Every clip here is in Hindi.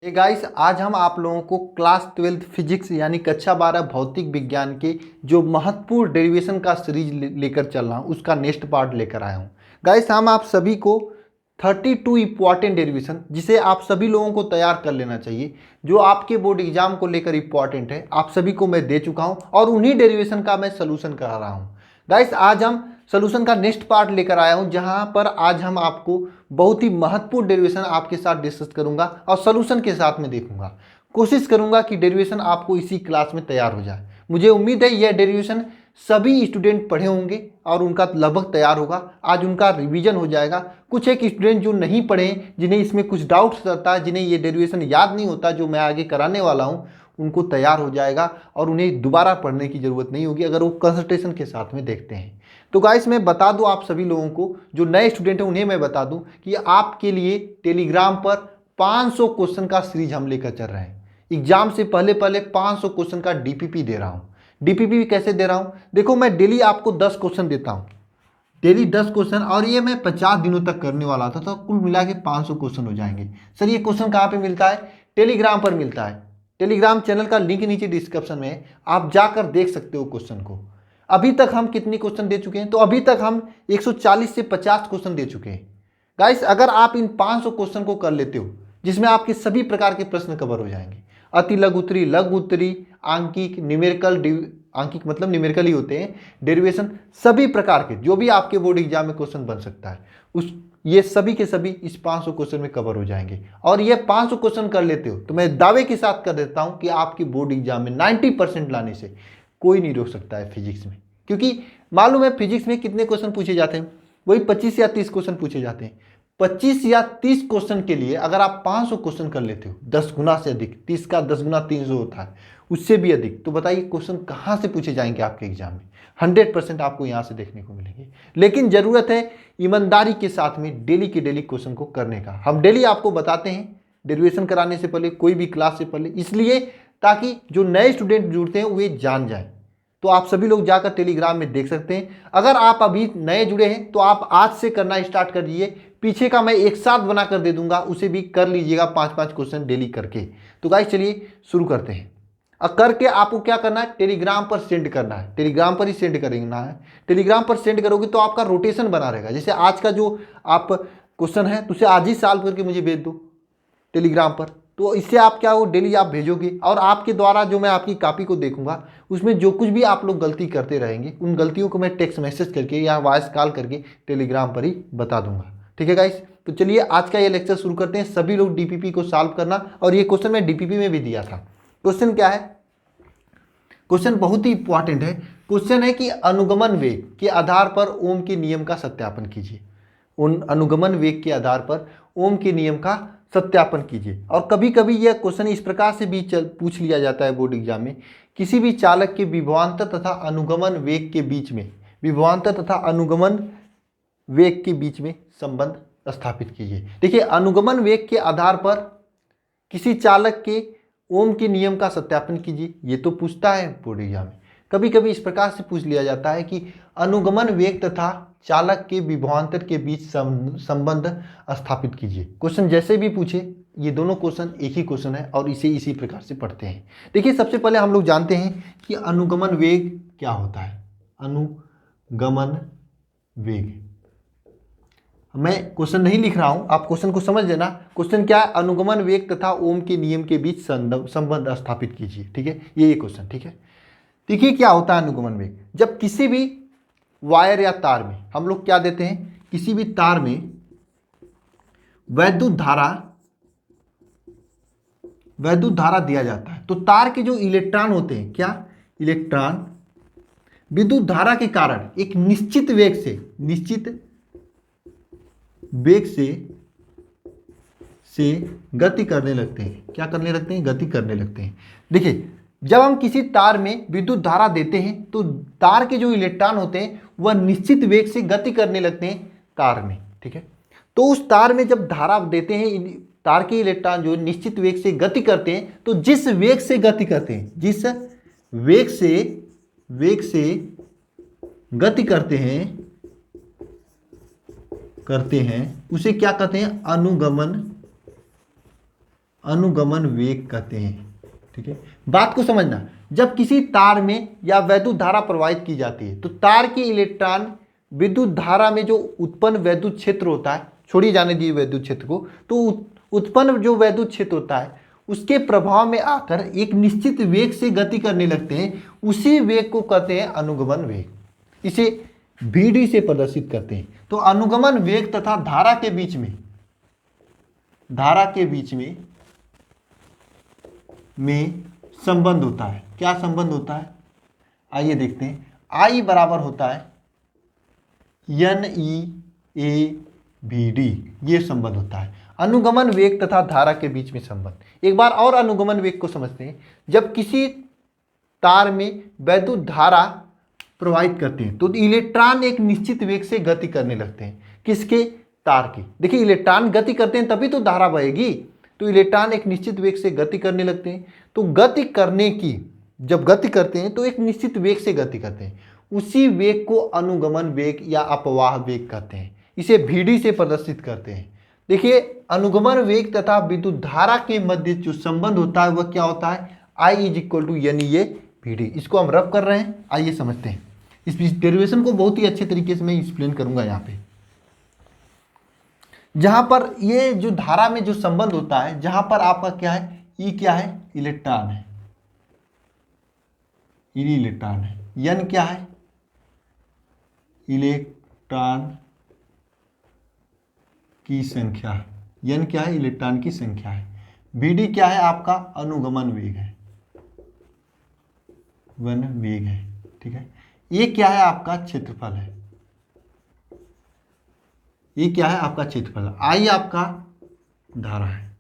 गाइस, आज हम आप लोगों को क्लास 12 फिजिक्स यानी कक्षा 12 भौतिक विज्ञान के जो महत्वपूर्ण डेरिवेशन का सीरीज लेकर चल रहा हूँ उसका नेक्स्ट पार्ट लेकर आया हूँ। गाइस, हम आप सभी को 32 इंपॉर्टेंट डेरिवेशन जिसे आप सभी लोगों को तैयार कर लेना चाहिए, जो आपके बोर्ड एग्जाम को लेकर इंपॉर्टेंट है, आप सभी को मैं दे चुका हूँ और उन्हीं डेरिवेशन का मैं सोल्यूशन करा रहा हूँ। गाइस, आज हम सोल्यूशन का नेक्स्ट पार्ट लेकर आया हूं, जहां पर आज हम आपको बहुत ही महत्वपूर्ण डेरिवेशन आपके साथ डिस्कस करूंगा और सोल्यूशन के साथ में देखूंगा। कोशिश करूंगा कि डेरिवेशन आपको इसी क्लास में तैयार हो जाए। मुझे उम्मीद है यह डेरिवेशन सभी स्टूडेंट पढ़े होंगे और उनका लगभग तैयार होगा। आज उनका रिवीजन हो जाएगा। कुछ एक स्टूडेंट जो नहीं पढ़े हैं, जिन्हें इसमें कुछ डाउट्स रहता है, जिन्हें ये डेरिवेशन याद नहीं होता जो मैं आगे कराने वाला हूँ, उनको तैयार हो जाएगा और उन्हें दोबारा पढ़ने की ज़रूरत नहीं होगी अगर वो कंसंट्रेशन के साथ में देखते हैं। तो गाइस, मैं बता दूं आप सभी लोगों को, जो नए स्टूडेंट हैं उन्हें मैं बता दूं कि आपके लिए टेलीग्राम पर 500 क्वेश्चन का सीरीज हम लेकर चल रहे हैं। एग्जाम से पहले पहले 500 क्वेश्चन का डीपीपी दे रहा हूं। डीपीपी कैसे दे रहा हूं? देखो, मैं डेली आपको 10 क्वेश्चन देता हूं, डेली 10 क्वेश्चन, और ये मैं 50 दिनों तक करने वाला था, तो कुल मिला के 500 क्वेश्चन हो जाएंगे। सर, ये क्वेश्चन कहाँ पे मिलता है? टेलीग्राम पर मिलता है। टेलीग्राम चैनल का लिंक नीचे डिस्क्रिप्शन में है, आप जाकर देख सकते हो क्वेश्चन को। अभी तक हम कितने क्वेश्चन दे चुके हैं? तो अभी तक हम 140 से 50 क्वेश्चन दे चुके हैं। गाइस, अगर आप इन 500 क्वेश्चन को कर लेते हो, जिसमें आपके सभी प्रकार के प्रश्न कवर हो जाएंगे, अति लघु उत्तरी, लघु उत्तरी, आंकिक, न्यूमेरिकल, आंकिक मतलब न्यूमेरिकल ही होते हैं, डेरिवेशन, सभी प्रकार के जो भी आपके बोर्ड एग्जाम में क्वेश्चन बन सकता है, उस ये सभी के सभी इस 500 क्वेश्चन में कवर हो जाएंगे। और ये 500 क्वेश्चन कर लेते हो तो मैं दावे के साथ कर देता हूं कि आपकी बोर्ड एग्जाम में 90% लाने से कोई नहीं रोक सकता है फिजिक्स में। क्योंकि मालूम है फिजिक्स में कितने क्वेश्चन पूछे जाते हैं? वही 25 या 30 क्वेश्चन पूछे जाते हैं। 25 या 30 क्वेश्चन के लिए अगर आप 500 क्वेश्चन कर लेते हो, 10 गुना से अधिक, 30 का 10 गुना 300 होता है, उससे भी अधिक, तो बताइए क्वेश्चन कहाँ से पूछे जाएंगे आपके एग्जाम में? 100% आपको यहाँ से देखने को मिलेंगे। लेकिन जरूरत है ईमानदारी के साथ में डेली के डेली क्वेश्चन को करने का। हम डेली आपको बताते हैं डेरिवेशन कराने से पहले, कोई भी क्लास से पहले, इसलिए ताकि जो नए स्टूडेंट जुड़ते हैं वे जान जाएं। तो आप सभी लोग जाकर टेलीग्राम में देख सकते हैं। अगर आप अभी नए जुड़े हैं तो आप आज से करना स्टार्ट कर दीजिए। पीछे का मैं एक साथ बना कर दे दूंगा, उसे भी कर लीजिएगा 5-5 क्वेश्चन डेली करके। तो गाइस, चलिए शुरू करते हैं। और करके आपको क्या करना है? टेलीग्राम पर सेंड करना है। टेलीग्राम पर ही सेंड करना है। टेलीग्राम पर सेंड करोगे तो आपका रोटेशन बना रहेगा। जैसे आज का जो आप क्वेश्चन है तो उसे आज ही सॉल्व करके मुझे भेज दो टेलीग्राम पर। तो इससे आप क्या हो, डेली आप भेजोगे और आपके द्वारा जो मैं आपकी कॉपी को देखूंगा, उसमें जो कुछ भी आप लोग गलती करते रहेंगे, उन गलतियों को मैं टेक्स्ट मैसेज करके या वॉइस कॉल करके टेलीग्राम पर ही बता दूंगा। ठीक है गाइस, तो चलिए आज का ये लेक्चर शुरू करते हैं। सभी लोग डीपीपी को सॉल्व करना, और ये क्वेश्चन मैं डीपीपी में भी दिया था। क्वेश्चन क्या है? क्वेश्चन बहुत ही इंपॉर्टेंट है। क्वेश्चन है कि अनुगमन वेग के आधार पर ओम के नियम का सत्यापन कीजिए। उन अनुगमन वेग के आधार पर ओम के नियम का सत्यापन कीजिए। और कभी कभी यह क्वेश्चन इस प्रकार से भी पूछ लिया जाता है बोर्ड एग्जाम में, किसी भी चालक के विभवांतर तथा अनुगमन वेग के बीच में, विभवांतर तथा अनुगमन वेग के बीच में संबंध स्थापित कीजिए। देखिए, अनुगमन वेग के आधार पर किसी चालक के ओम के नियम का सत्यापन कीजिए, ये तो पूछता है बोर्ड एग्जाम में। कभी कभी इस प्रकार से पूछ लिया जाता है कि अनुगमन वेग तथा चालक के विभवांतर के बीच संबंध स्थापित कीजिए। क्वेश्चन जैसे भी पूछे, ये दोनों क्वेश्चन एक ही क्वेश्चन है और इसे इसी प्रकार से पढ़ते हैं। देखिए, सबसे पहले हम लोग जानते हैं कि अनुगमन वेग क्या होता है। अनुगमन वेग, मैं क्वेश्चन नहीं लिख रहा हूं, आप क्वेश्चन को समझ लेना। क्वेश्चन क्या है? अनुगमन वेग तथा ओम के नियम के बीच संबंध स्थापित कीजिए। ठीक है, ये क्वेश्चन। ठीक है, देखिए क्या होता है अनुगमन वेग। जब किसी भी वायर या तार में हम लोग क्या देते हैं, किसी भी तार में वैद्युत धारा दिया जाता है, तो तार के जो इलेक्ट्रॉन होते हैं, क्या इलेक्ट्रॉन विद्युत धारा के कारण एक निश्चित वेग से गति करने लगते हैं। क्या करने लगते हैं? गति करने लगते हैं। देखिए, जब हम किसी तार में विद्युत धारा देते हैं तो तार के जो इलेक्ट्रॉन होते हैं वह निश्चित वेग से गति करने लगते हैं तार में। ठीक है, तो उस तार में जब धारा देते हैं, तार के इलेक्ट्रॉन जो निश्चित वेग से गति करते हैं, तो जिस वेग से गति करते हैं, जिस वेग से गति करते हैं उसे क्या कहते हैं? अनुगमन अनुगमन वेग कहते हैं। ठीक है, बात को समझना, जब किसी तार में या वैद्युत धारा प्रवाहित की जाती है तो तार के इलेक्ट्रॉन विद्युत धारा में जो उत्पन्न वैद्युत क्षेत्र होता है, छोड़िए जाने दीजिए वैद्युत क्षेत्र को, तो उत्पन्न जो वैद्युत क्षेत्र होता है उसके प्रभाव में आकर एक निश्चित वेग से गति करने लगते हैं, उसी वेग को कहते हैं अनुगमन वेग। इसे Vd से प्रदर्शित करते हैं। तो अनुगमन वेग तथा धारा के बीच में संबंध होता है। क्या संबंध होता है, आइए देखते हैं। I बराबर होता है NeAVd, ये संबंध होता है अनुगमन वेग तथा धारा के बीच में संबंध। एक बार और अनुगमन वेग को समझते हैं। जब किसी तार में वैद्युत धारा प्रवाहित करते हैं तो इलेक्ट्रॉन एक निश्चित वेग से गति करने लगते हैं। किसके, तार की। देखिए इलेक्ट्रॉन गति करते हैं तभी तो धारा बहेगी, तो इलेक्ट्रॉन एक निश्चित वेग से गति करने लगते हैं। तो गति करने की, जब गति करते हैं तो एक निश्चित वेग से गति करते हैं, उसी वेग को अनुगमन वेग या अपवाह वेग कहते हैं। इसे Vd से प्रदर्शित करते हैं। देखिए अनुगमन वेग तथा विद्युत धारा के मध्य जो संबंध होता है वह क्या होता है, I = NeAVd। इसको हम रब कर रहे हैं, आइए समझते हैं। इस डेरिवेशन को बहुत ही अच्छे तरीके से मैं एक्सप्लेन करूंगा। यहाँ पे जहां पर ये जो धारा में जो संबंध होता है, जहां पर आपका क्या है, E क्या है, इलेक्ट्रॉन है, E इलेक्ट्रॉन है, N क्या है, इलेक्ट्रॉन की संख्या है, N क्या है, इलेक्ट्रॉन की संख्या है, Vd क्या है, आपका अनुगमन वेग है, वन वेग है। ठीक है, ये क्या है, आपका क्षेत्रफल है, ये क्या है, आपका क्षेत्रफल। I आपका धारा है।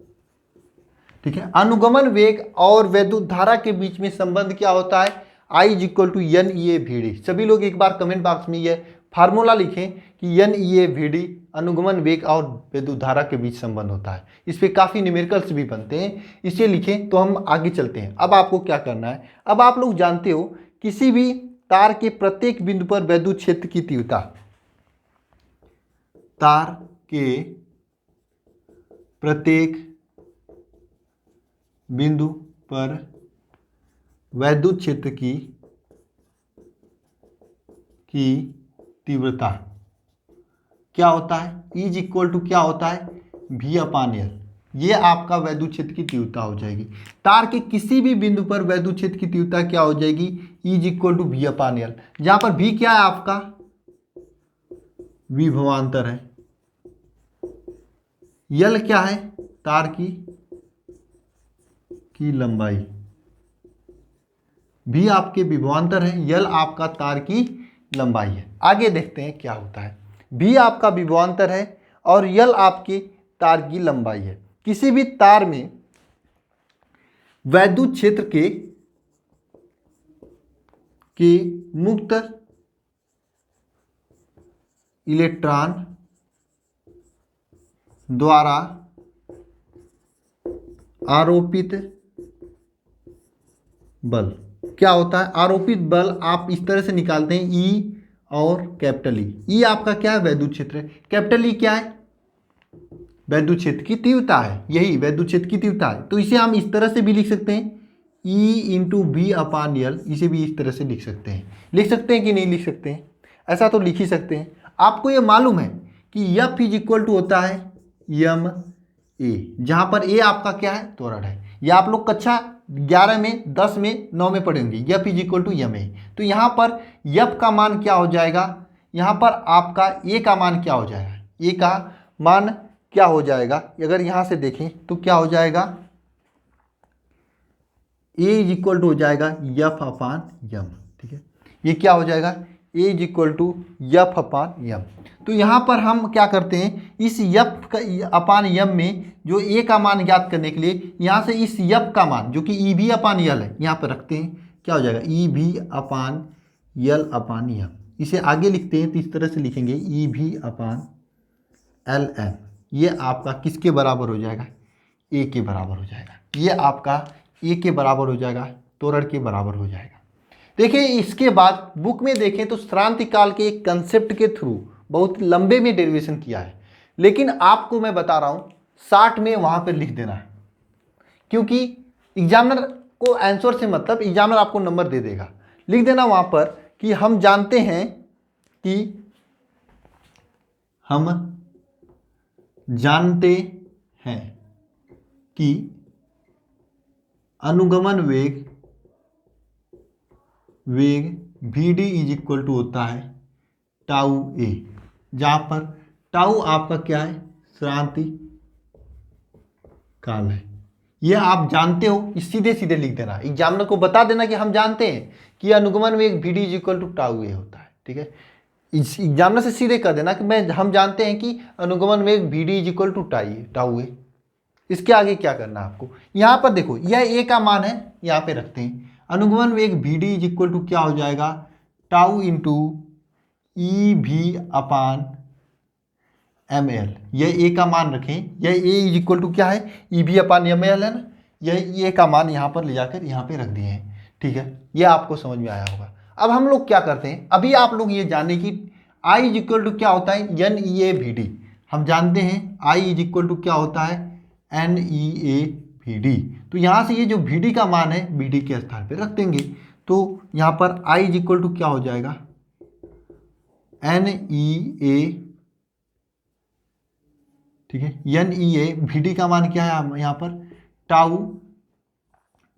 ठीक है, अनुगमन वेग और वैद्युत धारा के बीच में संबंध क्या होता है, I = NeAVd। सभी लोग एक बार कमेंट बॉक्स में यह फार्मूला लिखें कि NeAVd अनुगमन वेग और विद्युत धारा के बीच संबंध होता है। इस पे काफ़ी न्यूमेरिकल्स भी बनते हैं, इसे लिखें। तो हम आगे चलते हैं। अब आपको क्या करना है, अब आप लोग जानते हो किसी भी तार के प्रत्येक बिंदु पर वैद्युत क्षेत्र की तीव्रता, तार के प्रत्येक बिंदु पर वैद्युत क्षेत्र की तीव्रता क्या होता है, E क्या होता है, V/L। ये आपका वैद्युत क्षेत्र की तीव्रता हो जाएगी। तार के किसी भी बिंदु पर वैद्युत क्षेत्र की तीव्रता क्या हो जाएगी, E = V/L। जहां पर V क्या है, आपका विभवांतर है, L क्या है, तार की लंबाई, V आपके विभवांतर है, L आपका तार की लंबाई है। आगे देखते हैं क्या होता है। V आपका विभवांतर है और L आपके तार की लंबाई है। किसी भी तार में वैद्युत क्षेत्र के मुक्त इलेक्ट्रॉन द्वारा आरोपित बल क्या होता है, आरोपित बल आप इस तरह से निकालते हैं, E और कैपिटल E। E आपका क्या है, वैद्युत क्षेत्र है, कैपिटल E क्या है, वैद्युत क्षेत्र की तीव्रता है, यही वैद्युत क्षेत्र की तीव्रता है। तो इसे हम इस तरह से भी लिख सकते हैं, E × V/L। इसे भी इस तरह से लिख सकते हैं कि नहीं लिख सकते हैं, ऐसा तो लिख ही सकते हैं। आपको ये मालूम है कि F होता है ma, जहां पर A आपका क्या है, त्वरण है। यह आप लोग कक्षा 11 में, 10 में, 9 में पढ़े होंगे, F ma। तो यहाँ पर F का मान क्या हो जाएगा, यहाँ पर आपका A का मान क्या हो जाएगा, A का मान क्या हो जाएगा, अगर यहाँ से देखें तो क्या हो जाएगा, A हो जाएगा F/m। ठीक है, ये क्या हो जाएगा, A F/m। तो यहाँ पर हम क्या करते हैं, इस F/m में जो A का मान ज्ञात करने के लिए यहाँ से इस F का मान जो कि EV/L है यहाँ पर रखते हैं, क्या हो जाएगा, EV/L/m। इसे आगे लिखते हैं तो इस तरह से लिखेंगे EV/LM। ये आपका किसके बराबर हो जाएगा, A के बराबर हो जाएगा। ये आपका A के बराबर हो जाएगा, त्वरण के बराबर हो जाएगा। देखिए इसके बाद बुक में देखें तो श्रांति काल के एक कंसेप्ट के थ्रू बहुत लंबे में डेरिवेशन किया है, लेकिन आपको मैं बता रहा हूं 60 में वहां पर लिख देना है। क्योंकि एग्जामिनर को आंसर से मतलब एग्जामिनर आपको नंबर दे देगा। लिख देना वहाँ पर कि हम जानते हैं कि अनुगमन वेग vd इज इक्वल टू होता है टाउ ए, जहाँ पर टाउ आपका क्या है, श्रांति काल है। ये आप जानते हो, इस सीधे सीधे लिख देना, एग्जामिनर को बता देना कि हम जानते हैं कि अनुगमन वेग vd is equal to tau A होता है। ठीक है, इस एग्जामिनर से सीधे कर देना कि हम जानते हैं कि अनुगमन वेग vd is equal to tau A. इसके आगे क्या करना है आपको, यहाँ पर देखो यह ए का मान है, यहाँ पे रखते हैं। अनुगमन वेग vd इज इक्वल टू क्या हो जाएगा, टाउ इंटू ई भी अपान एम एल। यह ए का मान रखें, यह ए इज इक्वल टू क्या है, ई भी अपान एम एल है ना, यह ए का मान यहाँ पर ले जाकर यहाँ पे रख दिए हैं। ठीक है, यह आपको समझ में आया होगा। अब हम लोग क्या करते हैं, अभी आप लोग ये जाने कि I इज इक्वल टू क्या होता है, N E A V D. हम जानते हैं I इज इक्वल टू क्या होता है, N E A V D. तो यहाँ से ये जो वी डी का मान है वी डी के स्थान पे रख देंगे। तो यहाँ पर I इज इक्वल टू क्या हो जाएगा, एन ई ए, ठीक है, N E A V D का मान क्या है यहाँ पर, टाउ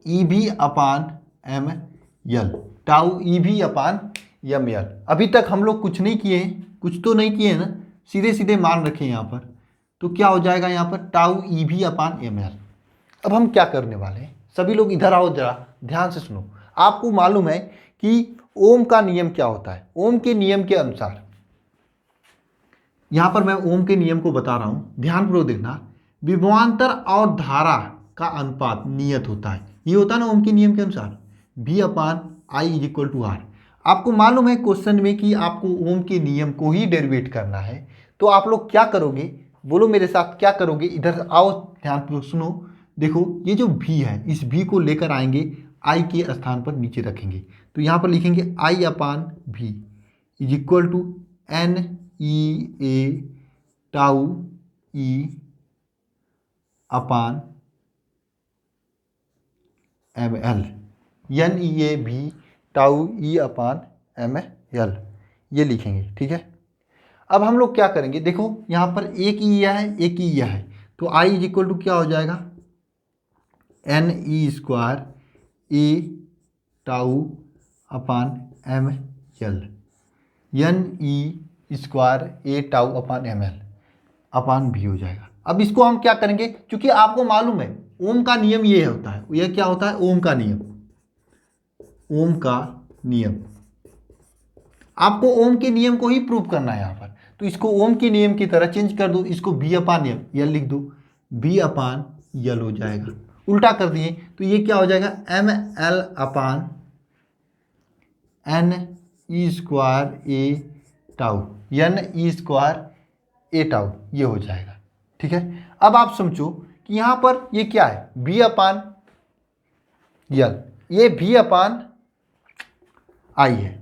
ई भी upon M L, tau E भी अपान एम एल। अभी तक हम लोग कुछ नहीं किए हैं, कुछ तो नहीं किए हैं ना, सीधे सीधे मान रखे यहाँ पर। तो क्या हो जाएगा यहाँ पर, टाउ ई भी अपान एम एल। अब हम क्या करने वाले हैं, सभी लोग इधर आओ, जरा ध्यान से सुनो। आपको मालूम है कि ओम का नियम क्या होता है। ओम के नियम के अनुसार, यहाँ पर मैं ओम के नियम को बता रहा हूँ, ध्यानपूर्वक देखना। विभवांतर और धारा का अनुपात नियत होता है, ये होता है ना ओम के नियम के अनुसार, V upon I is equal to R. आपको मालूम है क्वेश्चन में कि आपको ओम के नियम को ही डेरिवेट करना है। तो आप लोग क्या करोगे, बोलो मेरे साथ क्या करोगे, इधर आओ, ध्यानपूर्वक सुनो। देखो ये जो V है, इस V को लेकर आएंगे I के स्थान पर नीचे रखेंगे। तो यहाँ पर लिखेंगे I upon V is equal to N E A tau E upon M L, N E A भी tau E upon M L, ये लिखेंगे। ठीक है, अब हम लोग क्या करेंगे, देखो यहाँ पर एक ई यह है, एक ई यह है। तो आई इज इक्वल टू क्या हो जाएगा, N E square A tau upon M L, N E square A tau upon M L upon भी हो जाएगा। अब इसको हम क्या करेंगे, क्योंकि आपको मालूम है ओम का नियम ये होता है, यह क्या होता है, ओम का नियम। ओम का नियम, आपको ओम के नियम को ही प्रूव करना है यहाँ पर। तो इसको ओम के नियम की तरह चेंज कर दो, इसको बी अपान यल लिख दो, बी अपान यल हो जाएगा। उल्टा कर दिए तो ये क्या हो जाएगा, M L upon N E square A tau, N E square A tau, ये हो जाएगा। ठीक है, अब आप समझो कि यहाँ पर ये क्या है, बी अपान यल, ये बी अपान आई है।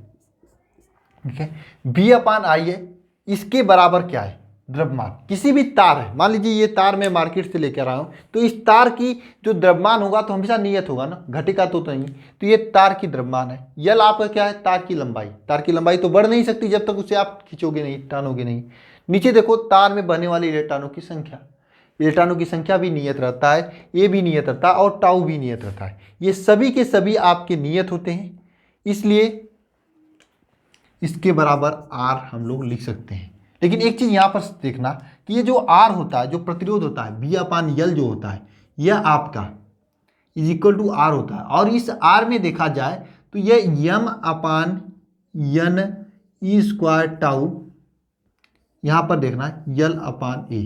ठीक है, बी अपान आई है, इसके बराबर क्या है, द्रव्यमान। किसी भी तार है, मान लीजिए ये तार मैं मार्केट से लेकर आया हूँ, तो इस तार की जो द्रव्यमान होगा तो हमेशा नियत होगा ना, घटेगा तो नहीं। तो ये तार की द्रव्यमान है, यल आपका क्या है, तार की लंबाई। तार की लंबाई तो बढ़ नहीं सकती जब तक उसे आप खींचोगे नहीं, टानोगे नहीं। नीचे देखो तार में बहने वाले इलेक्ट्रॉनों की संख्या, इलेक्ट्रॉनों की संख्या भी नियत रहता है, ए भी नियत रहता है और टाउ भी नियत रहता है। ये सभी के सभी आपके नियत होते हैं, इसलिए इसके बराबर आर हम लोग लिख सकते हैं। लेकिन एक चीज़ यहाँ पर देखना कि ये जो आर होता है, जो प्रतिरोध होता है, बी अपान यल जो होता है, यह आपका इज इक्वल टू आर होता है। और इस आर में देखा जाए तो यह यम अपान यन ई स्क्वायर टाउ, यहाँ पर देखना यल अपान ए,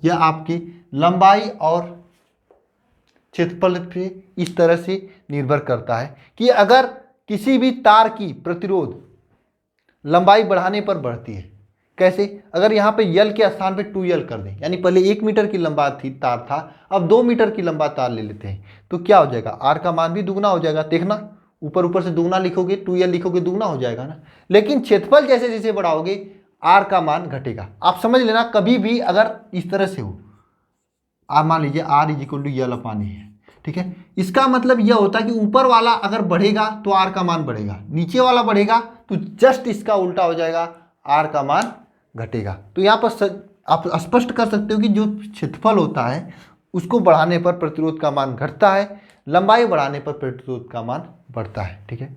यह आपकी लंबाई और क्षेत्रफल पे इस तरह से निर्भर करता है कि अगर किसी भी तार की प्रतिरोध लंबाई बढ़ाने पर बढ़ती है। कैसे, अगर यहाँ पे यल के स्थान पे 2L कर दें, यानी पहले 1 मीटर की लंबा थी तार था, अब 2 मीटर की लंबा तार ले लेते हैं, तो क्या हो जाएगा, आर का मान भी दुगना हो जाएगा। देखना ऊपर ऊपर से दुगना लिखोगे, 2L लिखोगे, दुगना हो जाएगा ना। लेकिन क्षेत्रफल जैसे जैसे बढ़ाओगे आर का मान घटेगा। आप समझ लेना, कभी भी अगर इस तरह से हो, आप मान लीजिए आर इज इक्वल टू यल अपान ए है, ठीक है। इसका मतलब यह होता है कि ऊपर वाला अगर बढ़ेगा तो आर का मान बढ़ेगा, नीचे वाला बढ़ेगा तो जस्ट इसका उल्टा हो जाएगा, आर का मान घटेगा। तो यहाँ पर आप स्पष्ट कर सकते हो कि जो क्षेत्रफल होता है उसको बढ़ाने पर प्रतिरोध का मान घटता है, लंबाई बढ़ाने पर प्रतिरोध का मान बढ़ता है। ठीक है,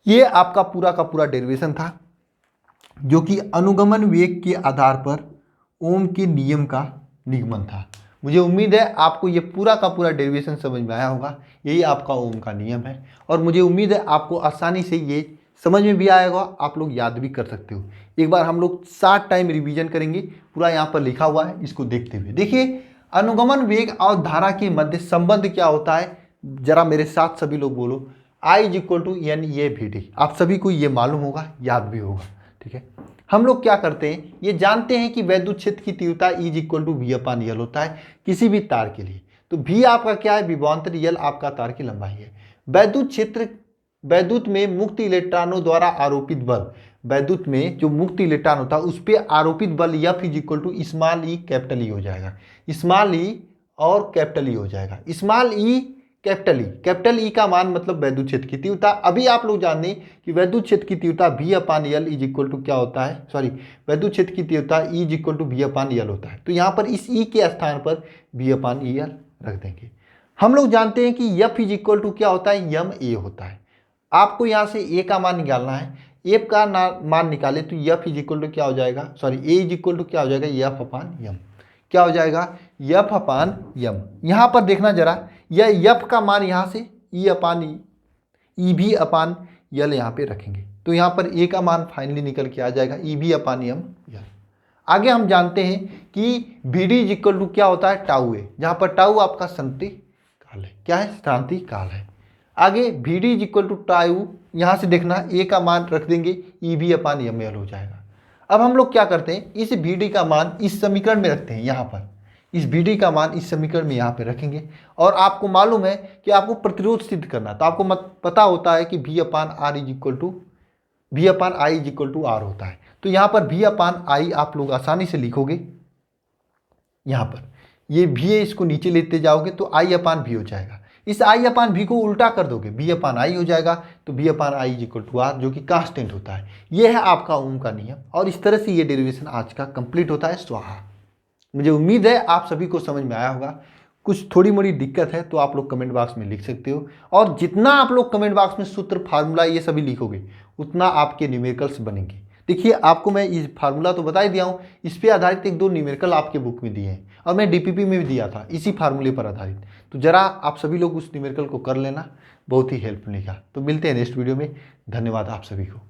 ये आपका पूरा का पूरा डेरिवेशन था जो कि अनुगमन वेग के आधार पर ओम के नियम का निगमन था। मुझे उम्मीद है आपको ये पूरा का पूरा डेरिवेशन समझ में आया होगा। यही आपका ओम का नियम है और मुझे उम्मीद है आपको आसानी से ये समझ में भी आएगा, आप लोग याद भी कर सकते हो। एक बार हम लोग 7 टाइम रिवीजन करेंगे, पूरा यहाँ पर लिखा हुआ है, इसको देखते हुए देखिए अनुगमन वेग और धारा के मध्य संबंध क्या होता है। जरा मेरे साथ सभी लोग बोलो, I is equal to N A V D. आप सभी को ये मालूम होगा, याद भी होगा। ठीक है, हम लोग क्या करते हैं, ये जानते हैं कि वैद्युत क्षेत्र की तीव्रता E is equal to V upon L होता है किसी भी तार के लिए। तो V आपका क्या है, विभवांतर, यल आपका तार की लंबाई है। वैद्युत क्षेत्र, वैद्युत में मुक्त इलेक्ट्रॉनों द्वारा आरोपित बल, वैद्युत में जो मुक्त इलेक्ट्रॉन होता है उस पर आरोपित बल F is equal to small E capital E हो जाएगा। स्मॉल ई और कैपिटल ई हो जाएगा। Small E capital E, capital E का मान मतलब वैद्युत क्षेत्र की तीव्रता। अभी आप लोग जान लें कि वैद्युत क्षेत्र की तीव्रता V upon L is equal to क्या होता है, सॉरी वैद्युत क्षेत्र की तीव्रता E is equal to V upon L होता है। तो यहाँ पर इस E के स्थान पर V अपान यल रख देंगे। हम लोग जानते हैं कि F इज इक्वल टू क्या होता है, यम ए होता है। आपको यहाँ से ए का मान निकालना है, एफ का मान निकाले तो F इज इक्वल टू क्या हो जाएगा, sorry A is equal to क्या हो जाएगा, F अपान यम। क्या हो जाएगा, F अपान यम। यहाँ पर देखना जरा, यह F का मान यहाँ से E अपान ई भी अपान यल यहाँ पे रखेंगे तो यहाँ पर ए का मान फाइनली निकल के आ जाएगा ई भी अपान यम यल। आगे हम जानते हैं कि V D is equal to क्या होता है, टाउ ए, जहाँ पर टाउ आपका शांति काल है। क्या है, शांति काल है। आगे V D is equal to tau, यहाँ से देखना ए का मान रख देंगे ई भी अपान यम यल हो जाएगा। अब हम लोग क्या करते हैं, इस वी डी का मान इस समीकरण में रखते हैं, यहाँ पर इस वी डी का मान इस समीकरण में यहाँ पे रखेंगे। और आपको मालूम है कि आपको प्रतिरोध सिद्ध करना है, तो आपको पता होता है कि V upon R is equal to V upon I is equal to R होता है। तो यहाँ पर V अपान आई आप लोग आसानी से लिखोगे, यहाँ पर ये V है, इसको नीचे लेते जाओगे तो I अपान V हो जाएगा। इस I अपान V को उल्टा कर दोगे, V अपान आई हो जाएगा, तो V upon I is equal to R, जो कि कांस्टेंट होता है। ये है आपका ओम का नियम और इस तरह से ये डेरिवेशन आज का कंप्लीट होता है। स्वाहा। मुझे उम्मीद है आप सभी को समझ में आया होगा। कुछ थोड़ी मोड़ी दिक्कत है तो आप लोग कमेंट बॉक्स में लिख सकते हो, और जितना आप लोग कमेंट बॉक्स में सूत्र, फार्मूला ये सभी लिखोगे उतना आपके न्यूमेरिकल्स बनेंगे। देखिए आपको मैं इस फार्मूला तो बता ही दिया हूँ, इस पर आधारित 1-2 न्यूमेरिकल आपके बुक में दिए हैं और मैं डीपीपी में भी दिया था इसी फार्मूले पर आधारित। तो जरा आप सभी लोग उस न्यूमेरिकल को कर लेना, बहुत ही हेल्प मिलेगा। तो मिलते हैं नेक्स्ट वीडियो में। धन्यवाद आप सभी को।